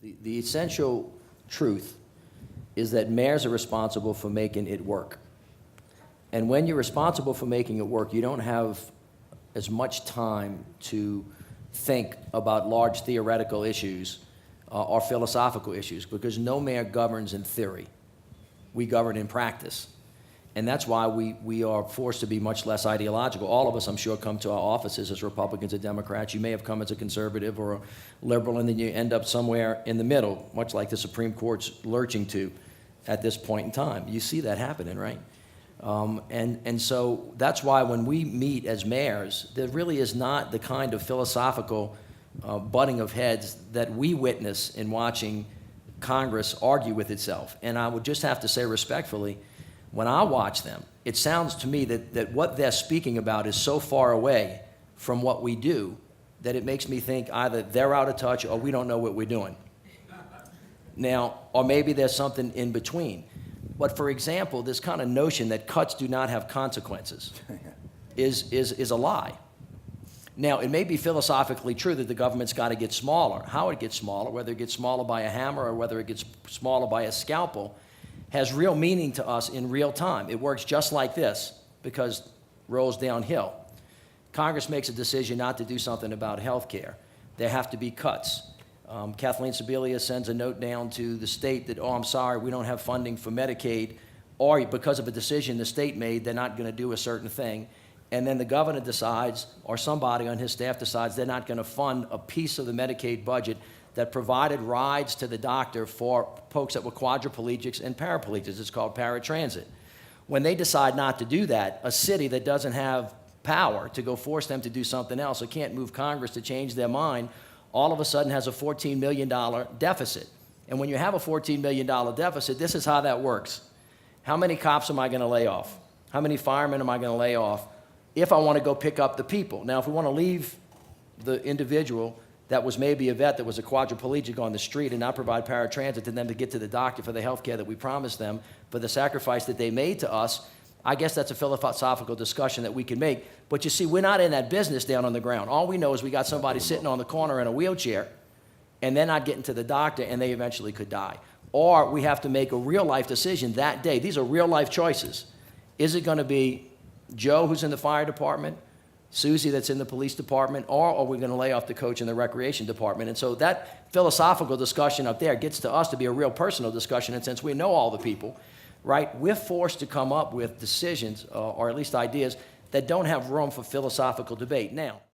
The essential truth is that mayors are responsible for making it work. And when you're responsible for making it work, you don't have as much time to think about large theoretical issues or philosophical issues, because no mayor governs in theory. We govern in practice. And that's why we are forced to be much less ideological. All of us, I'm sure, come to our offices as Republicans or Democrats. You may have come as a conservative or a liberal, and then you end up somewhere in the middle, much like the Supreme Court's lurching to at this point in time. You see that happening, right? And so that's why when we meet as mayors, there really is not the kind of philosophical butting of heads that we witness in watching Congress argue with itself. And I would just have to say respectfully, when I watch them, it sounds to me that what they're speaking about is so far away from what we do that it makes me think either they're out of touch or we don't know what we're doing. Now, or maybe there's something in between. But for example, this kind of notion that cuts do not have consequences is a lie. Now, it may be philosophically true that the government's got to get smaller. How it gets smaller, whether it gets smaller by a hammer or whether it gets smaller by a scalpel, has real meaning to us in real time. It works just like this because it rolls downhill. Congress makes a decision not to do something about health care. There have to be cuts. Kathleen Sebelius sends a note down to the state that, oh, I'm sorry, we don't have funding for Medicaid, or because of a decision the state made, they're not going to do a certain thing. And then the governor decides, or somebody on his staff decides, they're not going to fund a piece of the Medicaid budget that provided rides to the doctor for folks that were quadriplegics and paraplegics. It's called paratransit. When they decide not to do that, a city that doesn't have power to go force them to do something else or can't move Congress to change their mind, all of a sudden has a $14 million deficit. And when you have a $14 million deficit, this is how that works. How many cops am I going to lay off? How many firemen am I going to lay off if I want to go pick up the people? Now, if we want to leave the individual that was maybe a vet that was a quadriplegic on the street and not provide paratransit to them to get to the doctor for the health care that we promised them, for the sacrifice that they made to us, I guess that's a philosophical discussion that we can make. But you see, we're not in that business down on the ground. All we know is we got somebody sitting on the corner in a wheelchair, and they're not getting to the doctor, and they eventually could die. Or we have to make a real-life decision that day. These are real-life choices. Is it going to be Joe, who's in the fire department, Susie that's in the police department, or are we going to lay off the coach in the recreation department? And so that philosophical discussion up there gets to us to be a real personal discussion, and since we know all the people, right, we're forced to come up with decisions, or at least ideas, that don't have room for philosophical debate. Now,